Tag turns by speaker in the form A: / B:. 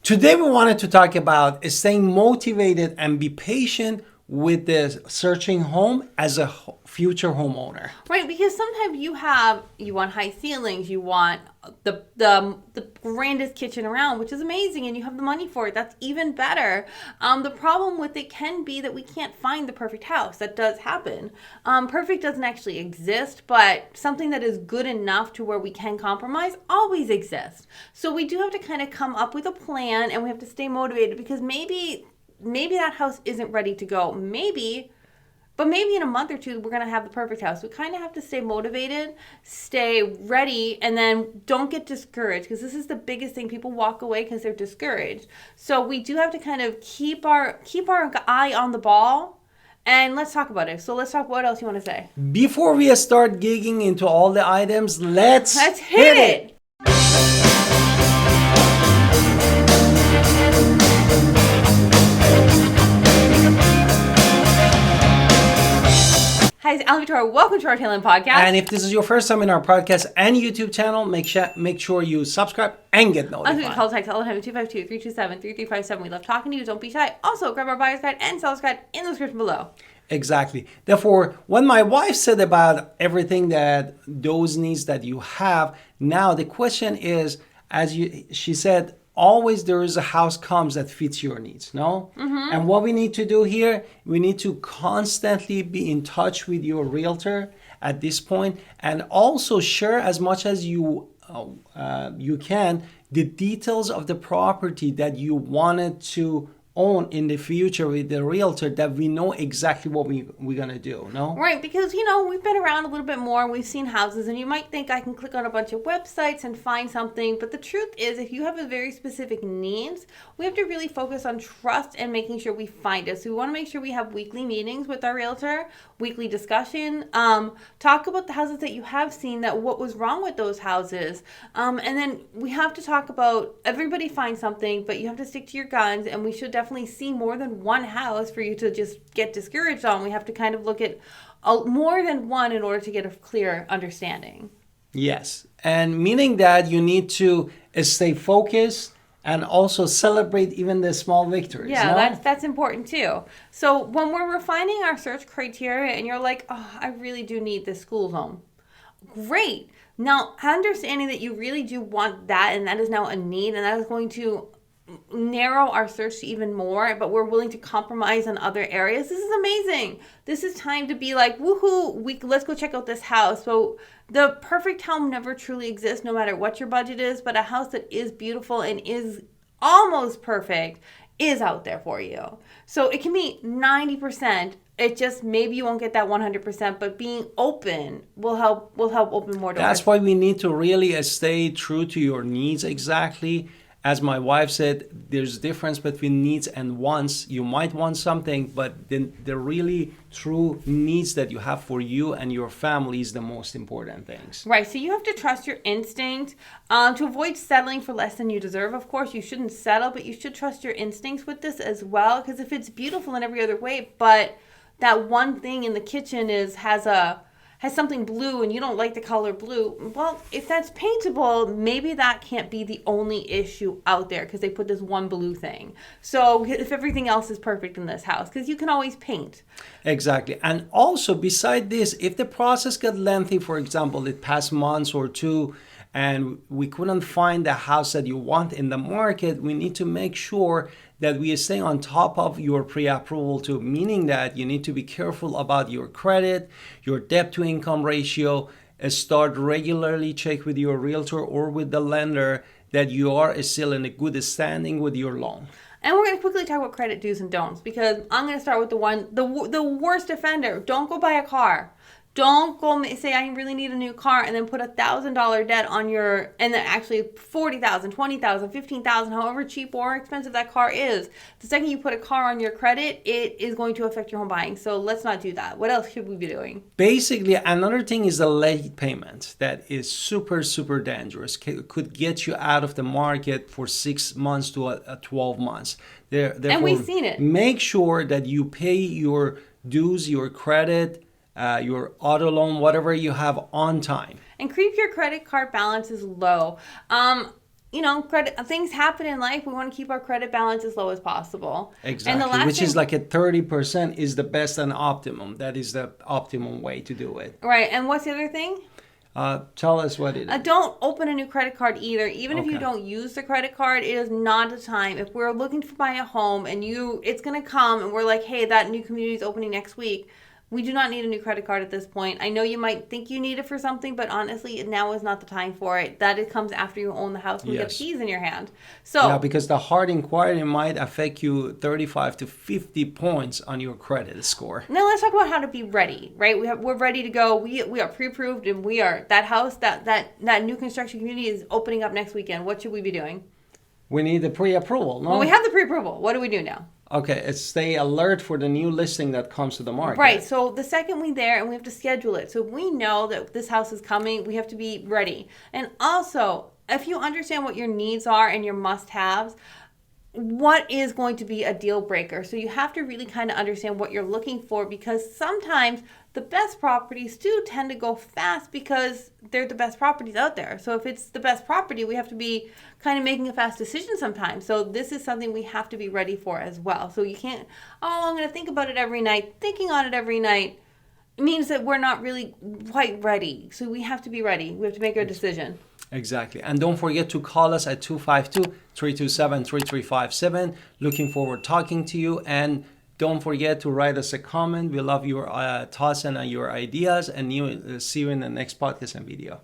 A: Today we wanted to talk about staying motivated and be patient with the searching home as a future homeowner.
B: Right, because sometimes you want high ceilings, you want the grandest kitchen around, which is amazing, and you have the money for it. That's even better. The problem with it can be that we can't find the perfect house. That does happen. Perfect doesn't actually exist, but something that is good enough to where we can compromise always exists. So we do have to kind of come up with a plan, and we have to stay motivated because maybe that house isn't ready to go. But maybe in a month or two, we're going to have the perfect house. We kind of have to stay motivated, stay ready, and then don't get discouraged, because this is the biggest thing. People walk away because they're discouraged. So we do have to kind of keep our eye on the ball, and let's talk about it. So let's talk. What else you want to say?
A: Before we start gigging into all the items, let's
B: hit it. Hi, it's Victoria. Welcome to our Talent Podcast.
A: And if this is your first time in our podcast and YouTube channel, make sure you subscribe and get notified.
B: Call text all the time 252-327-3357. We love talking to you. Don't be shy. Also, grab our buyer's guide and seller's guide in the description below.
A: Exactly. Therefore, when my wife said about everything that those needs that you have, now the question is, she said, always there is a house comes that fits your needs, no? Mm-hmm. And what we need to do here, we need to constantly be in touch with your realtor at this point, and also share as much as you can the details of the property that you wanted to own in the future with the realtor, that we know exactly what we're going to do, no?
B: Right, because, we've been around a little bit more. We've seen houses, and you might think I can click on a bunch of websites and find something. But the truth is, if you have a very specific needs, we have to really focus on trust and making sure we find it. So we want to make sure we have weekly meetings with our realtor, weekly discussion, talk about the houses that you have seen, that what was wrong with those houses. And then we have to talk about, everybody finds something, but you have to stick to your guns, and we should definitely see more than one house for you to just get discouraged on. We have to kind of look at more than one in order to get a clear understanding.
A: Yes, and meaning that you need to stay focused and also celebrate even the small victories.
B: Yeah, that's important too. So when we're refining our search criteria and you're like, oh, I really do need this school zone. Great. Now, understanding that you really do want that, and that is now a need, and that is going to narrow our search to even more, but we're willing to compromise on other areas. This is amazing. This is time to be like, woohoo, let's go check out this house. So the perfect home never truly exists, no matter what your budget is, but a house that is beautiful and is almost perfect is out there for you. So it can be 90%. It just, maybe you won't get that 100%, but being open will help open more doors.
A: That's why we need to really stay true to your needs exactly. As my wife said, there's a difference between needs and wants. You might want something, but then the really true needs that you have for you and your family is the most important things.
B: Right. So you have to trust your instinct to avoid settling for less than you deserve. Of course, you shouldn't settle, but you should trust your instincts with this as well. Because if it's beautiful in every other way, but that one thing in the kitchen has something blue and you don't like the color blue, well, if that's paintable, maybe that can't be the only issue out there because they put this one blue thing. So if everything else is perfect in this house, because you can always paint.
A: Exactly. And also beside this, if the process got lengthy, for example, it passed months or two, and we couldn't find the house that you want in the market, we need to make sure that we stay on top of your pre-approval too, meaning that you need to be careful about your credit, your debt to income ratio, start regularly check with your realtor or with the lender that you are still in a good standing with your loan.
B: And we're going to quickly talk about credit do's and don'ts, because I'm going to start with the worst offender. Don't go buy a car. Don't go say, I really need a new car, and then put $1,000 debt on and then actually $40,000, $20,000, $15,000, however cheap or expensive that car is. The second you put a car on your credit, it is going to affect your home buying. So let's not do that. What else should we be doing?
A: Basically, another thing is the late payment that is super, super dangerous. Could get you out of the market for 6 months to 12 months. Therefore,
B: and we've seen it.
A: Make sure that you pay your dues, your credit, your auto loan, whatever you have, on time.
B: And keep your credit card balances low. credit things happen in life. We want to keep our credit balance as low as possible.
A: Exactly.
B: And the last
A: Which is
B: thing,
A: like a 30% is the best and optimum. That is the optimum way to do it.
B: right. And what's the other thing?
A: Tell us what it is.
B: Don't open a new credit card either. Even if you
A: Okay.
B: don't use the credit card, it is not the time. If we're looking to buy a home and it's going to come and we're like, hey, that new community is opening next week. We do not need a new credit card at this point. I know you might think you need it for something, but honestly, now is not the time for it. It comes after you own the house and you have
A: Yes.
B: keys in your hand. So
A: Yeah, because the hard inquiry might affect you 35 to 50 points on your credit score.
B: now let's talk about how to be ready, right? We're ready to go. We are pre-approved and we are that house, that new construction community is opening up next weekend. What should we be doing?
A: We need the pre-approval, no?
B: Well, we have the pre-approval. What do we do now?
A: Okay, it's stay alert for the new listing that comes to the market.
B: Right. So the second we're there and we have to schedule it. So if we know that this house is coming, we have to be ready. And also, if you understand what your needs are and your must-haves, what is going to be a deal breaker? So you have to really kind of understand what you're looking for, because sometimes the best properties do tend to go fast because they're the best properties out there. So if it's the best property, we have to be kind of making a fast decision sometimes. So this is something we have to be ready for as well. So you can't, I'm going to think about it every night. Thinking on it every night means that we're not really quite ready. So we have to be ready. We have to make our decision.
A: Exactly. And don't forget to call us at 252-327-3357. Looking forward talking to you. And don't forget to write us a comment. We love your thoughts and your ideas. And see you in the next podcast and video.